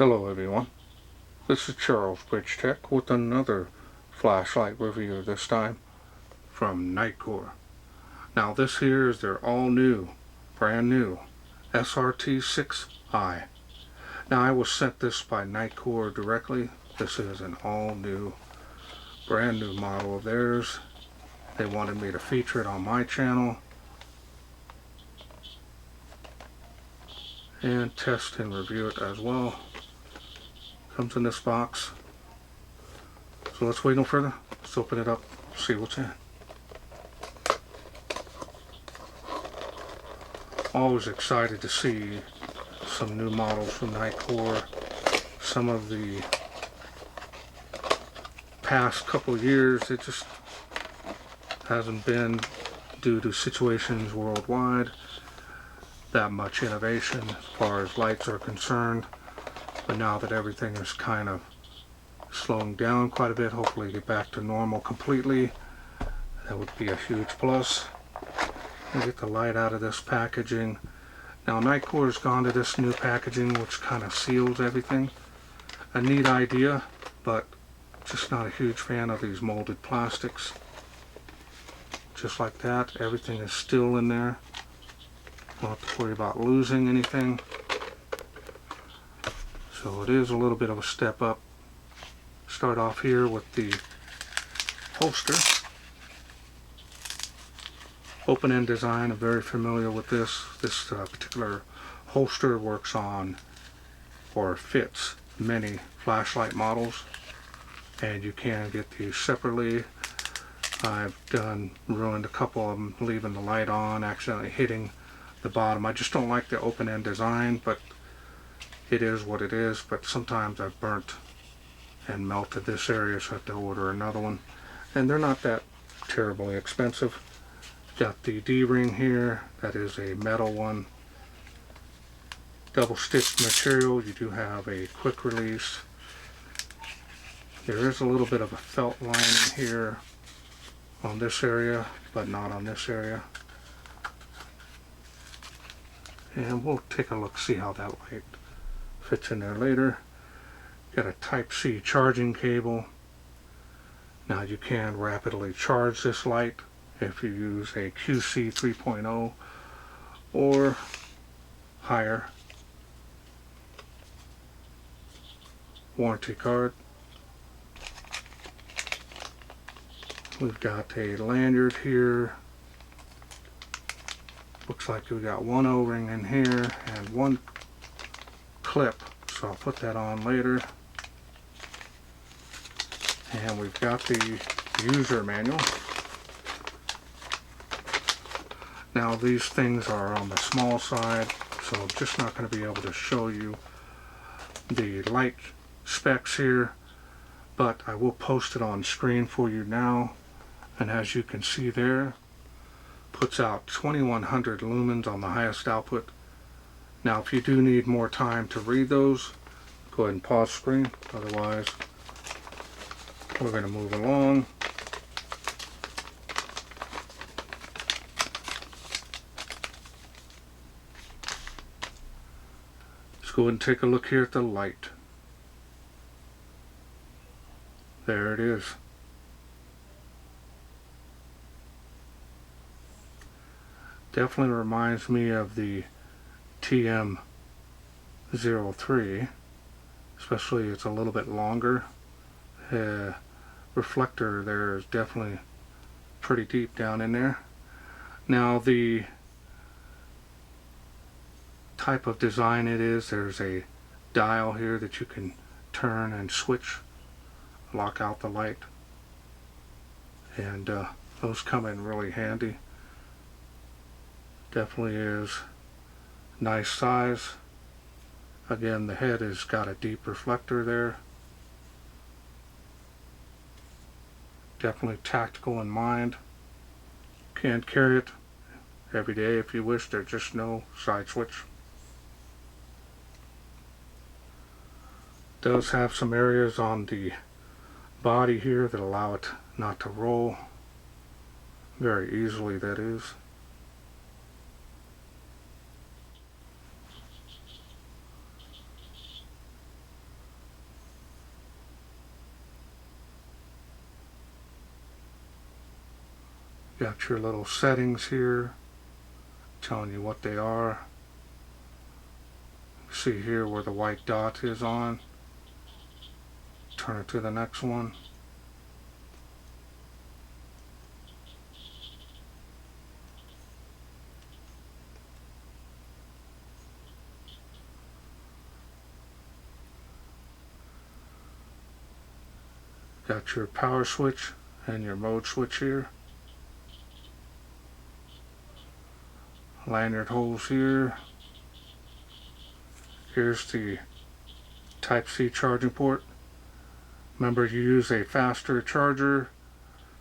Hello everyone, this is Charles BridgTec with another flashlight review, this time from Nitecore. Now this here is their brand new SRT6i. Now I was sent this by Nitecore directly. This is an all new, brand new model of theirs. They wanted me to feature it on my channel and test and review it as well. Comes in this box. So let's wait no further. Let's open it up, see what's in. Always excited to see some new models from Nitecore. Some of the past couple years, it just hasn't been, due to situations worldwide, that much innovation as far as lights are concerned. But now that everything is kind of slowing down quite a bit, hopefully get back to normal completely. That would be a huge plus. And get the light out of this packaging. Now Nitecore has gone to this new packaging which kind of seals everything. A neat idea, but just not a huge fan of these molded plastics. Just like that, everything is still in there. Don't have to worry about losing anything. So it is a little bit of a step up. Start off here with the holster. Open-end design, I'm very familiar with this. This particular holster works on, or fits, many flashlight models. And you can get these separately. I've ruined a couple of them, leaving the light on, accidentally hitting the bottom. I just don't like the open-end design, but it is what it is. But sometimes I've burnt and melted this area, so I have to order another one. And they're not that terribly expensive. Got the D-ring here. That is a metal one. Double stitched material. You do have a quick release. There is a little bit of a felt lining here on this area, but not on this area. And we'll take a look, see how that light fits in there later. Got a Type-C charging cable. Now you can rapidly charge this light if you use a QC 3.0 or higher. Warranty card. We've got a lanyard here. Looks like we got one O-ring in here and one clip, so I'll put that on later. And we've got the user manual. Now these things are on the small side, so I'm just not going to be able to show you the light specs here, but I will post it on screen for you now. And as you can see there, puts out 2100 lumens on the highest output. Now if you do need more time to read those, go ahead and pause screen. Otherwise, we're going to move along. Let's go ahead and take a look here at the light. There it is. Definitely reminds me of the TM03, especially it's a little bit longer. Reflector there is definitely pretty deep down in there. Now the type of design it is, there's a dial here that you can turn and switch, lock out the light, and those come in really handy. Definitely is nice size. Again, the head has got a deep reflector there. Definitely tactical in mind. Can carry it every day if you wish. There's just no side switch. Does have some areas on the body here that allow it not to roll very easily, that is. Got your little settings here telling you what they are. See here where the white dot is on. Turn it to the next one. Got your power switch and your mode switch here. Lanyard holes here. Here's the Type-C charging port. Remember, you use a faster charger,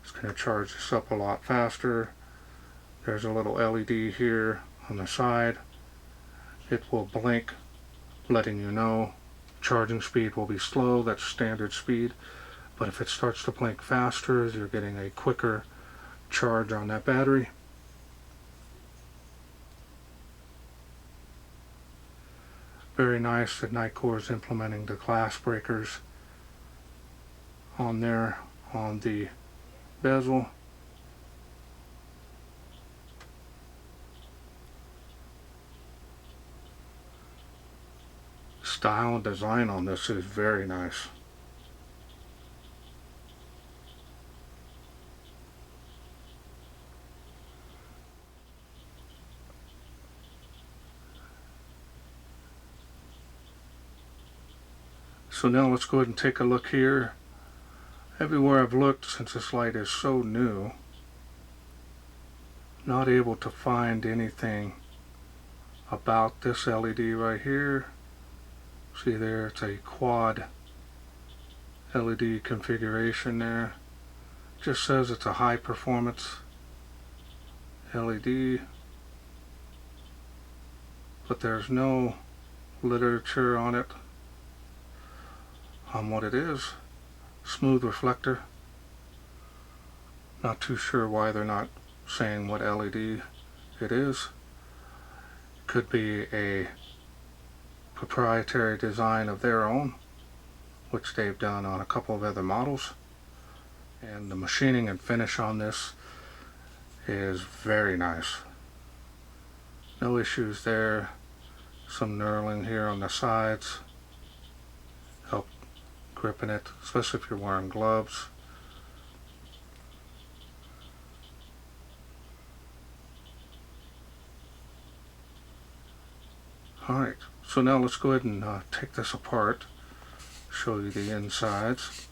it's going to charge this up a lot faster. There's a little LED here on the side. It will blink, letting you know charging speed will be slow. That's standard speed. But if it starts to blink faster, you're getting a quicker charge on that battery. Very nice that Nitecore is implementing the glass breakers on there on the bezel. Style and design on this is very nice. So now let's go ahead and take a look here. Everywhere I've looked, since this light is so new, not able to find anything about this LED right here. See there, it's a quad LED configuration there. Just says it's a high performance LED, but there's no literature on it on what it is. Smooth reflector. Not too sure why they're not saying what LED it is. Could be a proprietary design of their own, which they've done on a couple of other models. And the machining and finish on this is very nice. No issues there. Some knurling here on the sides. Help gripping it, especially if you're wearing gloves. Alright, so now let's go ahead and take this apart, show you the insides.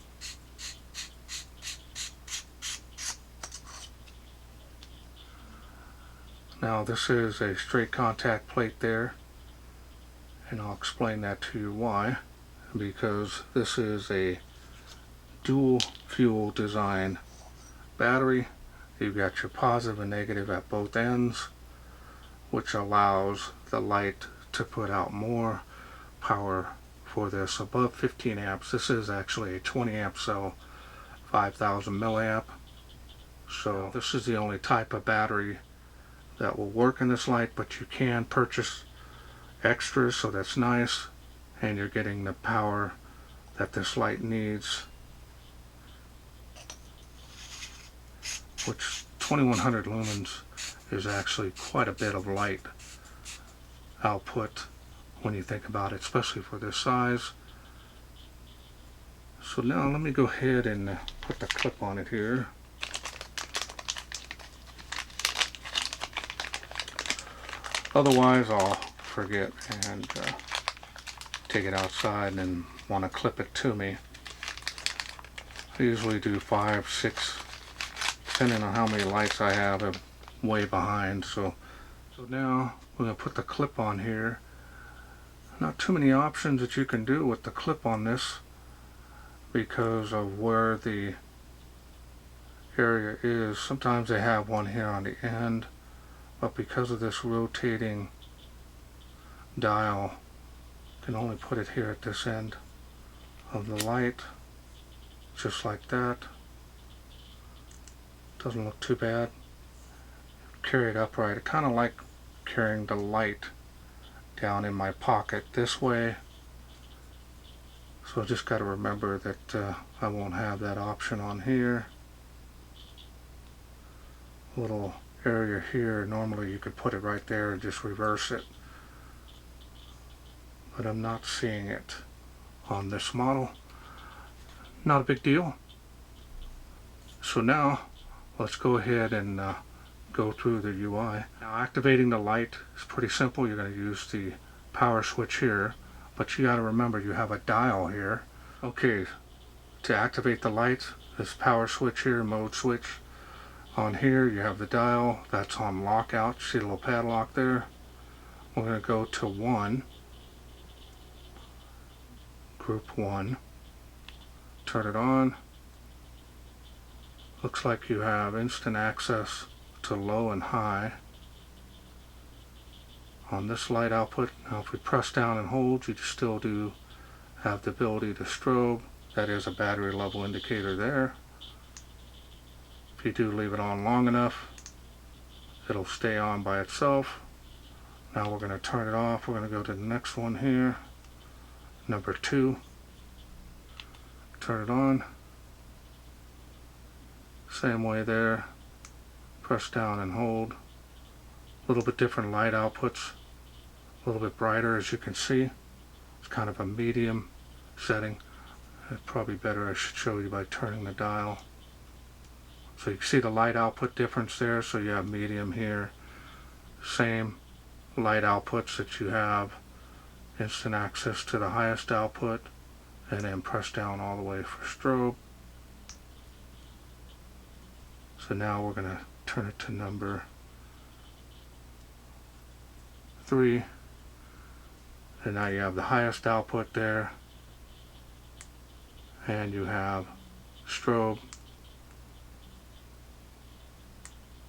Now this is a straight contact plate there, and I'll explain that to you why. Because this is a dual fuel design battery. You've got your positive and negative at both ends, which allows the light to put out more power for this above 15 amps. This is actually a 20 amp cell, 5000 milliamp. So this is the only type of battery that will work in this light, but you can purchase extras, so that's nice. And you're getting the power that this light needs, which 2100 lumens is actually quite a bit of light output when you think about it, especially for this size. So now let me go ahead and put the clip on it here. Otherwise I'll forget and take it outside and want to clip it to me. I usually do 5, 6, depending on how many lights I have. I'm way behind. So now we're going to put the clip on here. Not too many options that you can do with the clip on this because of where the area is. Sometimes they have one here on the end, but because of this rotating dial, can only put it here at this end of the light, just like that. Doesn't look too bad. Carry it upright. I kind of like carrying the light down in my pocket this way, so I just got to remember that I won't have that option on here. little area here. Normally you could put it right there and just reverse it, but I'm not seeing it on this model. Not a big deal. So now let's go ahead and go through the UI. Now activating the light is pretty simple. You're going to use the power switch here, but you got to remember you have a dial here. Okay, to activate the light, this power switch here, mode switch. On here you have the dial, that's on lockout. See the little padlock there? We're going to go to 1, group 1, turn it on. Looks like you have instant access to low and high on this light output. Now if we press down and hold, you still do have the ability to strobe. That is a battery level indicator there. If you do leave it on long enough, it'll stay on by itself. Now we're going to turn it off. We're going to go to the next one here, number 2. Turn it on. Same way there. Press down and hold. A little bit different light outputs. A little bit brighter, as you can see. It's kind of a medium setting. It's probably better I should show you by turning the dial. So you can see the light output difference there. So you have medium here. Same light outputs that you have. Instant access to the highest output. And then press down all the way for strobe. So now we're going to turn it to number 3. And now you have the highest output there. And you have strobe.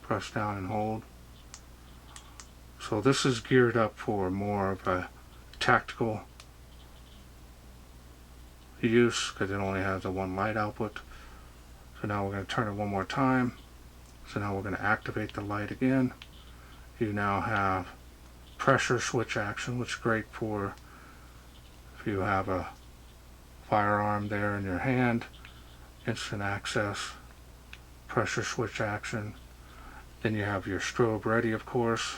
Press down and hold. So this is geared up for more of a tactical use because it only has a 1 light output. So now we're going to turn it one more time. So now we're going to activate the light again. You now have pressure switch action, which is great for if you have a firearm there in your hand. Instant access, pressure switch action. Then you have your strobe ready, of course.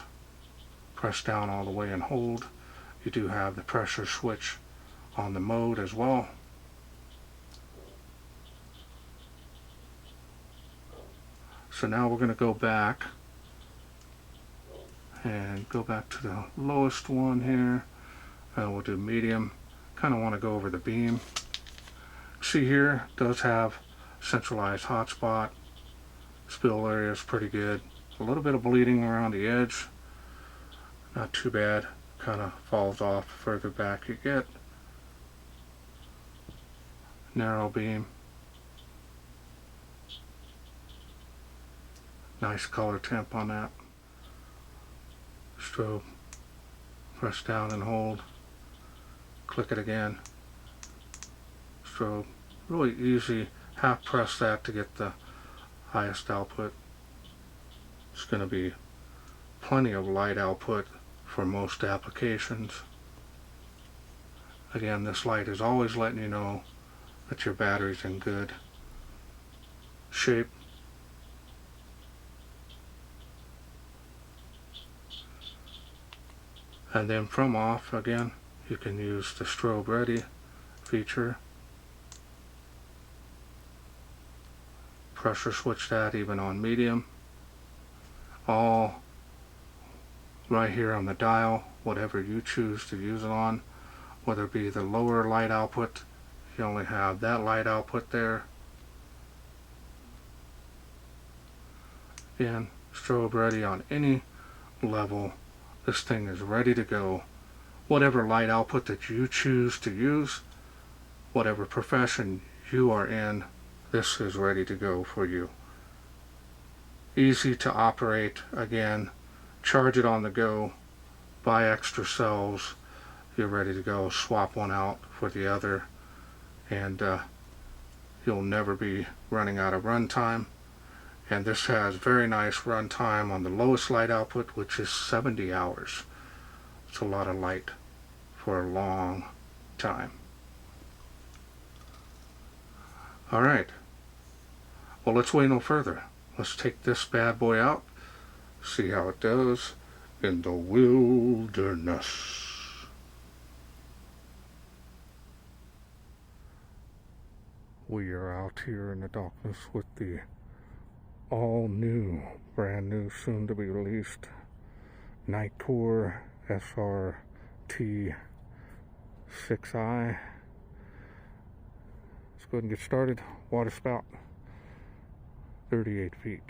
Press down all the way and hold. You do have the pressure switch on the mode as well. So now we're going to go back and go back to the lowest one here. We'll do medium. Kind of want to go over the beam. See here, it does have centralized hotspot. Spill area is pretty good. A little bit of bleeding around the edge. Not too bad. Kind of falls off further back you get. Narrow beam. Nice color temp on that. Strobe. Press down and hold. Click it again. Strobe. Really easy. Half press that to get the highest output. It's going to be plenty of light output for most applications. Again, this light is always letting you know that your battery's in good shape. And then from off, again, you can use the strobe ready feature. Pressure switch that even on medium. All right here on the dial, whatever you choose to use it on. Whether it be the lower light output, you only have that light output there. Again, strobe ready on any level. This thing is ready to go. Whatever light output that you choose to use, whatever profession you are in, this is ready to go for you. Easy to operate. Again, charge it on the go, buy extra cells, you're ready to go. Swap one out for the other, and you'll never be running out of runtime. And this has very nice runtime on the lowest light output, which is 70 hours. It's a lot of light for a long time. Alright, well, let's wait no further. Let's take this bad boy out, see how it does in the wilderness. We are out here in the darkness with the all new, brand new, soon to be released Nitecore SRT6i. Let's go ahead and get started. Water spout, 38 feet.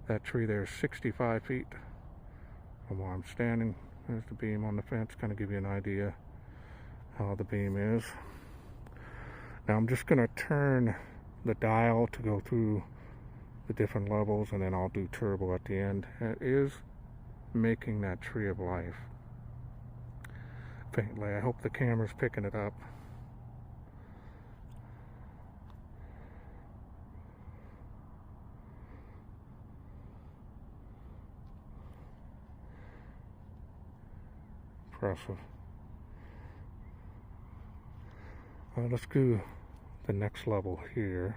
That tree there is 65 feet from where I'm standing. There's the beam on the fence, kind of give you an idea how the beam is. Now I'm just going to turn the dial to go through the different levels, and then I'll do turbo at the end. It is making that tree of life faintly. I hope the camera's picking it up. Impressive. Let's do the next level here,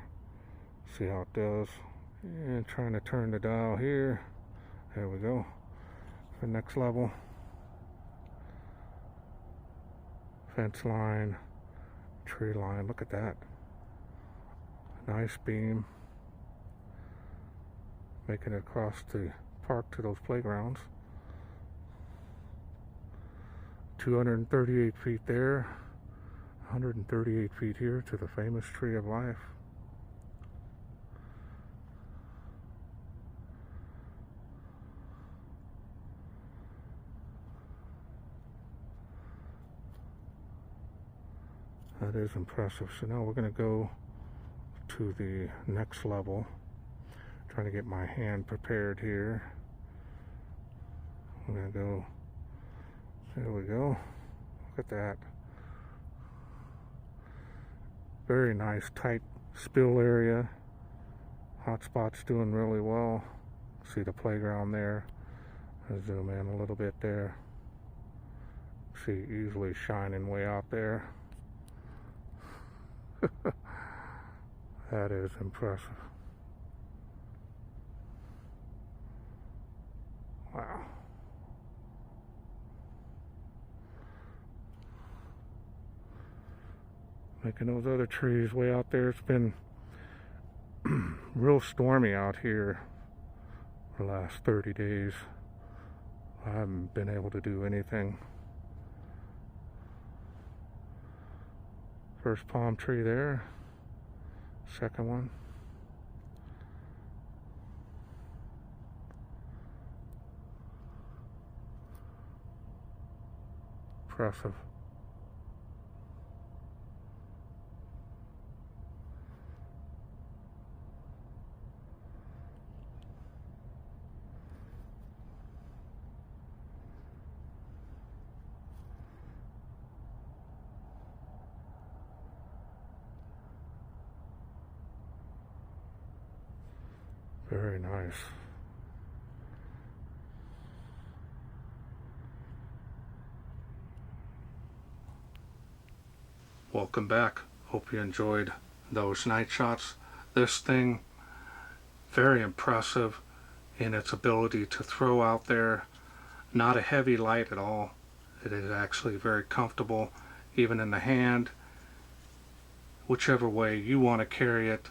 see how it does. And trying to turn the dial here. There we go. The next level. Fence line, tree line, look at that. Nice beam. Making it across the park to those playgrounds. 238 feet there. 138 feet here to the famous tree of life. That is impressive. So now we're going to go to the next level. Trying to get my hand prepared here. We're going to go. There we go. Look at that. Very nice, tight spill area. Hotspot's doing really well. See the playground there. I'll zoom in a little bit there. See easily shining way out there. That is impressive. Wow. Making those other trees way out there. It's been real stormy out here for the last 30 days. I haven't been able to do anything. First palm tree there. Second one. Impressive. Very nice. Welcome back. Hope you enjoyed those night shots. This thing, very impressive in its ability to throw out there. Not a heavy light at all. It is actually very comfortable, even in the hand. Whichever way you want to carry it.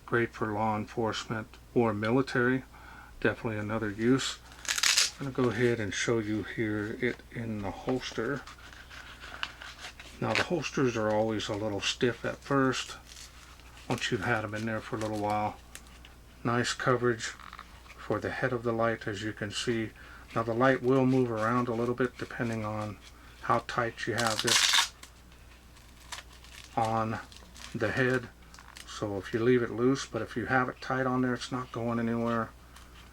Great for law enforcement or military. Definitely another use. I'm going to go ahead and show you here it in the holster. Now the holsters are always a little stiff at first. Once you've had them in there for a little while. Nice coverage for the head of the light, as you can see. Now the light will move around a little bit depending on how tight you have this on the head. So if you leave it loose, but if you have it tight on there, it's not going anywhere.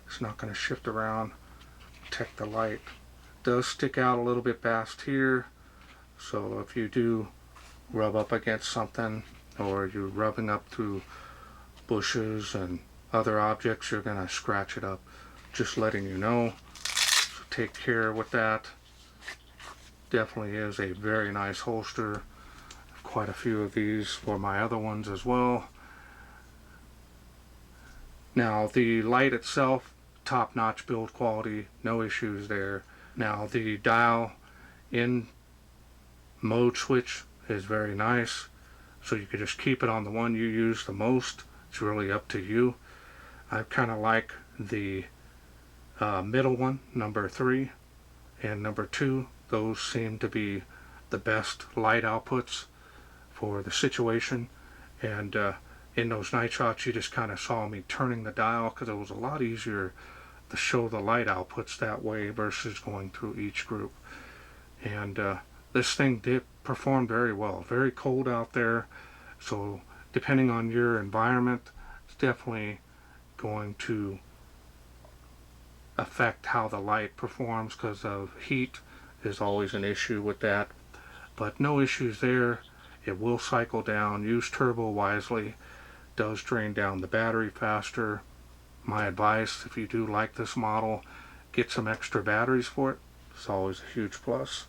It's not going to shift around. Protect the light. It does stick out a little bit past here. So if you do rub up against something, or you're rubbing up through bushes and other objects, you're going to scratch it up. Just letting you know. So take care with that. Definitely is a very nice holster. Quite a few of these for my other ones as well. Now the light itself, top-notch build quality, no issues there. Now the dial in mode switch is very nice, so you can just keep it on the one you use the most. It's really up to you. I kind of like the middle one, number 3 and number 2. Those seem to be the best light outputs for the situation. And in those night shots, you just kind of saw me turning the dial because it was a lot easier to show the light outputs that way versus going through each group. And this thing did perform very well. Very cold out there, so depending on your environment, it's definitely going to affect how the light performs, because of heat is always an issue with that. But no issues there. It will cycle down. Use turbo wisely. Does drain down the battery faster. My advice, if you do like this model, get some extra batteries for it. It's always a huge plus.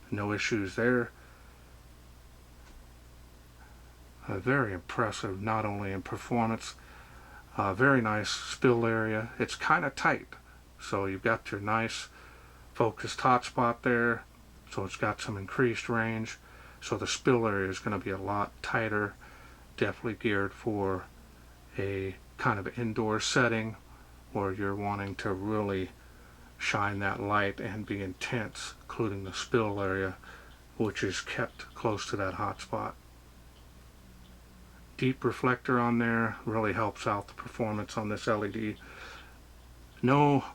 No issues there. Very impressive, not only in performance, very nice spill area. It's kind of tight, so you've got your nice focused hotspot there, so it's got some increased range, so the spill area is going to be a lot tighter. Definitely geared for a kind of indoor setting where you're wanting to really shine that light and be intense, including the spill area, which is kept close to that hotspot. Deep reflector on there really helps out the performance on this LED. No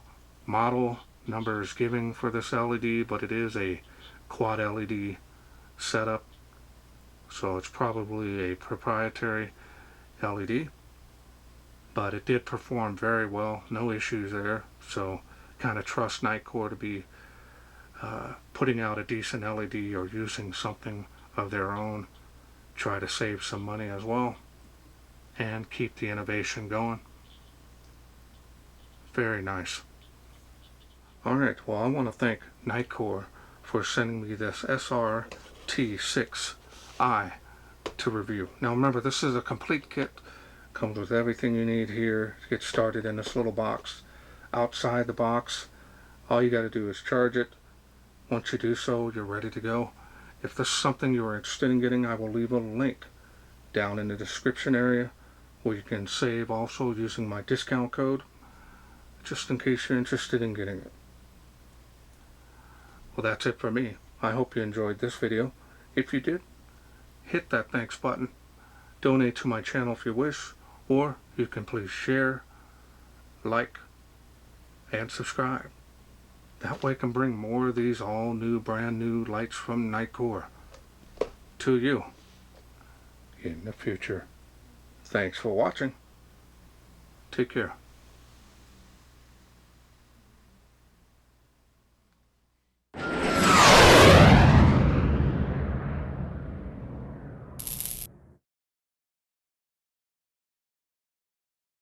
model numbers given for this LED, but it is a quad LED setup, so it's probably a proprietary LED, but it did perform very well. No issues there, so kind of trust Nitecore to be putting out a decent LED or using something of their own. Try to save some money as well and keep the innovation going. Very nice. Alright, well, I want to thank Nitecore for sending me this SRT6i to review. Now remember, this is a complete kit. Comes with everything you need here to get started in this little box. Outside the box, all you got to do is charge it. Once you do so, you're ready to go. If this is something you are interested in getting, I will leave a link down in the description area where you can save also using my discount code, just in case you're interested in getting it. Well, that's it for me. I hope you enjoyed this video. If you did, hit that thanks button. Donate to my channel if you wish, or you can please share, like, and subscribe. That way I can bring more of these all new, brand new lights from Nitecore to you in the future. Thanks for watching. Take care.